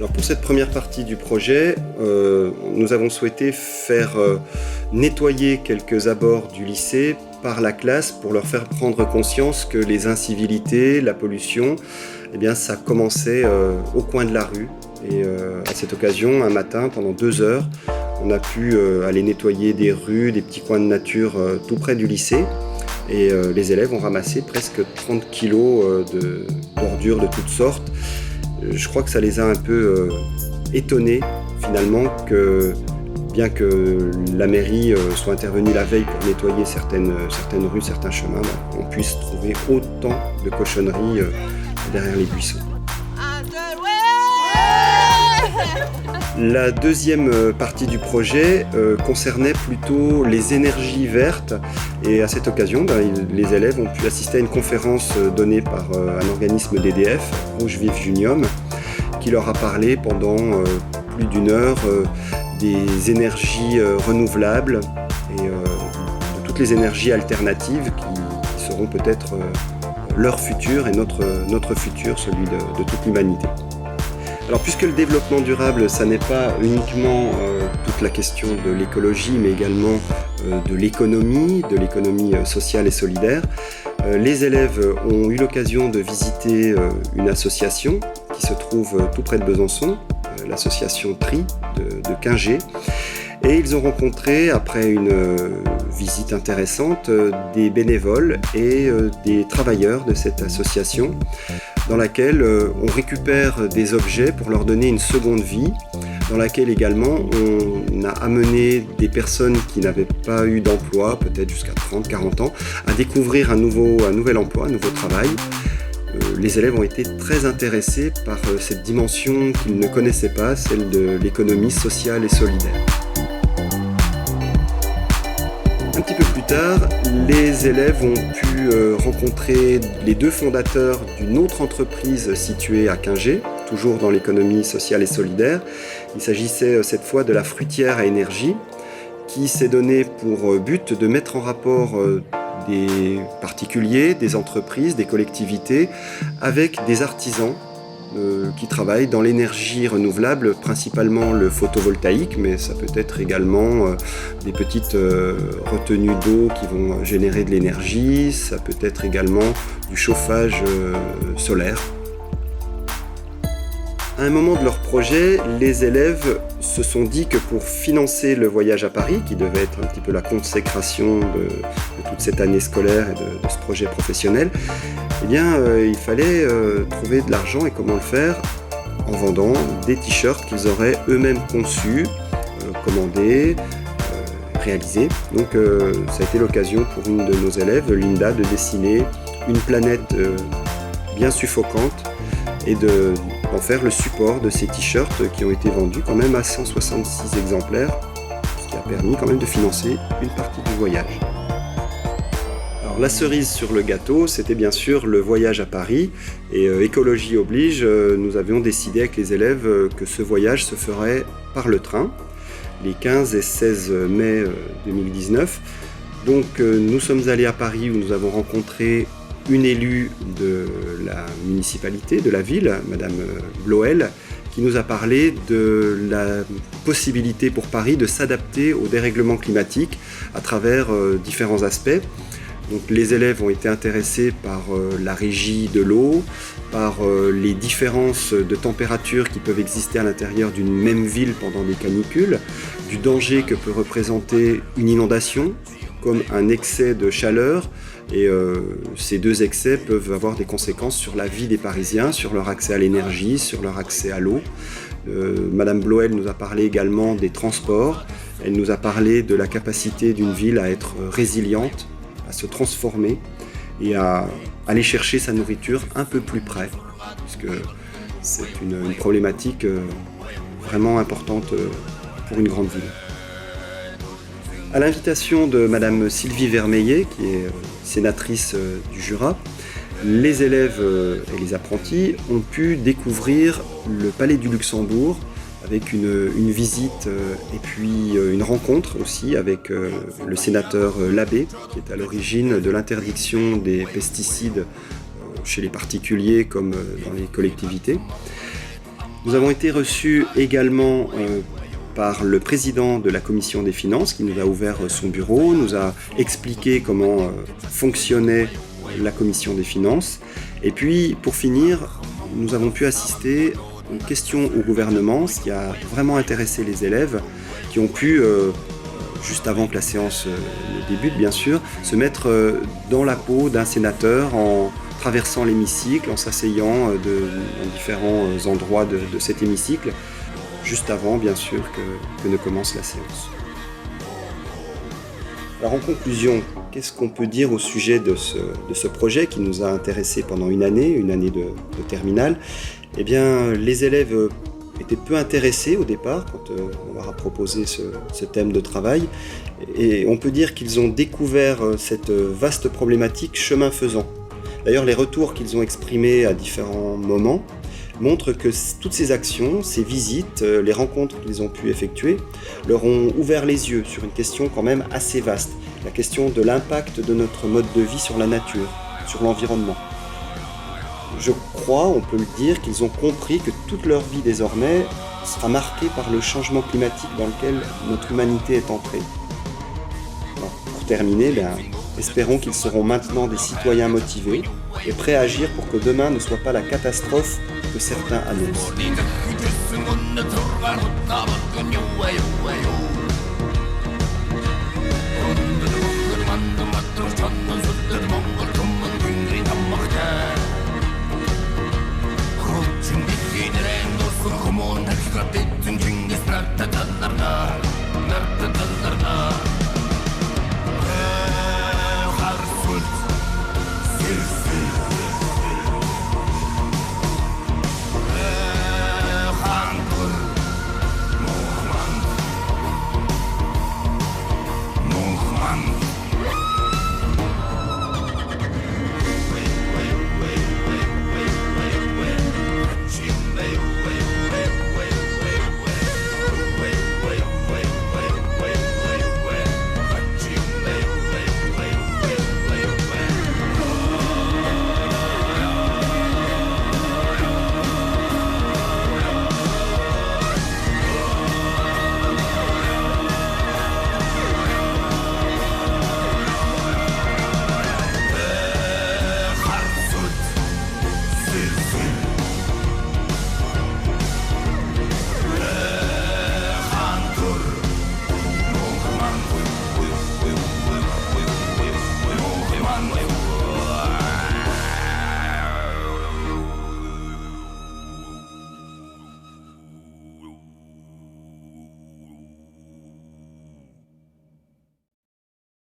Alors pour cette première partie du projet, nous avons souhaité faire nettoyer quelques abords du lycée par la classe pour leur faire prendre conscience que les incivilités, la pollution, eh bien, ça commençait au coin de la rue. Et à cette occasion, un matin, pendant 2 heures, on a pu aller nettoyer des rues, des petits coins de nature tout près du lycée. Et les élèves ont ramassé presque 30 kilos d'ordures de toutes sortes. Je crois que ça les a un peu étonnés finalement que, bien que la mairie soit intervenue la veille pour nettoyer certaines rues, certains chemins, on puisse trouver autant de cochonneries derrière les buissons. La deuxième partie du projet concernait plutôt les énergies vertes et à cette occasion, les élèves ont pu assister à une conférence donnée par un organisme d'EDF, Rouge Vif Junium, qui leur a parlé pendant plus d'1 heure des énergies renouvelables et de toutes les énergies alternatives qui seront peut-être leur futur et notre futur, celui de toute l'humanité. Alors puisque le développement durable, ça n'est pas uniquement toute la question de l'écologie, mais également de l'économie sociale et solidaire, les élèves ont eu l'occasion de visiter une association qui se trouve tout près de Besançon, l'association TRI de Quingé. Et ils ont rencontré, après une visite intéressante, des bénévoles et des travailleurs de cette association, dans laquelle on récupère des objets pour leur donner une seconde vie, dans laquelle également on a amené des personnes qui n'avaient pas eu d'emploi, peut-être jusqu'à 30-40 ans, à découvrir un nouvel emploi, un nouveau travail. Les élèves ont été très intéressés par cette dimension qu'ils ne connaissaient pas, celle de l'économie sociale et solidaire. Un petit peu plus tard, les élèves ont pu rencontrer les 2 fondateurs d'une autre entreprise située à Quingé, toujours dans l'économie sociale et solidaire. Il s'agissait cette fois de la fruitière à énergie, qui s'est donné pour but de mettre en rapport des particuliers, des entreprises, des collectivités, avec des artisans qui travaillent dans l'énergie renouvelable, principalement le photovoltaïque, mais ça peut être également des petites retenues d'eau qui vont générer de l'énergie, ça peut être également du chauffage solaire. À un moment de leur projet, les élèves se sont dit que pour financer le voyage à Paris, qui devait être un petit peu la consécration de toute cette année scolaire et de ce projet professionnel, eh bien, il fallait trouver de l'argent et comment le faire en vendant des t-shirts qu'ils auraient eux-mêmes conçus, commandés, réalisés. Donc ça a été l'occasion pour une de nos élèves, Linda, de dessiner une planète bien suffocante et d'en faire le support de ces t-shirts qui ont été vendus quand même à 166 exemplaires, ce qui a permis quand même de financer une partie du voyage. Alors la cerise sur le gâteau, c'était bien sûr le voyage à Paris, et écologie oblige, nous avions décidé avec les élèves que ce voyage se ferait par le train, les 15 et 16 mai 2019. Donc nous sommes allés à Paris où nous avons rencontré une élue de la municipalité, de la ville, Madame Bloel, qui nous a parlé de la possibilité pour Paris de s'adapter au dérèglement climatique à travers différents aspects. Donc, les élèves ont été intéressés par la régie de l'eau, par les différences de température qui peuvent exister à l'intérieur d'une même ville pendant des canicules, du danger que peut représenter une inondation, comme un excès de chaleur. Et ces 2 excès peuvent avoir des conséquences sur la vie des Parisiens, sur leur accès à l'énergie, sur leur accès à l'eau. Madame Bloel nous a parlé également des transports. Elle nous a parlé de la capacité d'une ville à être résiliente, à se transformer et à aller chercher sa nourriture un peu plus près, puisque c'est une problématique vraiment importante pour une grande ville. À l'invitation de Madame Sylvie Vermeillet, qui est sénatrice du Jura, les élèves et les apprentis ont pu découvrir le Palais du Luxembourg avec une visite et puis une rencontre aussi avec le sénateur Labbé, qui est à l'origine de l'interdiction des pesticides chez les particuliers comme dans les collectivités. Nous avons été reçus également par le président de la commission des finances qui nous a ouvert son bureau, nous a expliqué comment fonctionnait la commission des finances. Et puis, pour finir, nous avons pu assister à une question au gouvernement, ce qui a vraiment intéressé les élèves, qui ont pu, juste avant que la séance ne débute bien sûr, se mettre dans la peau d'un sénateur en traversant l'hémicycle, en s'asseyant dans différents endroits de cet hémicycle, juste avant bien sûr que ne commence la séance. Alors en conclusion, qu'est-ce qu'on peut dire au sujet de ce projet qui nous a intéressés pendant une année de terminale? Eh bien, les élèves étaient peu intéressés au départ quand on leur a proposé ce thème de travail. Et on peut dire qu'ils ont découvert cette vaste problématique chemin faisant. D'ailleurs, les retours qu'ils ont exprimés à différents moments montrent que toutes ces actions, ces visites, les rencontres qu'ils ont pu effectuer, leur ont ouvert les yeux sur une question quand même assez vaste, la question de l'impact de notre mode de vie sur la nature, sur l'environnement. Je crois, on peut le dire, qu'ils ont compris que toute leur vie désormais sera marquée par le changement climatique dans lequel notre humanité est entrée. Alors, pour terminer, espérons qu'ils seront maintenant des citoyens motivés et prêts à agir pour que demain ne soit pas la catastrophe que certains annoncent.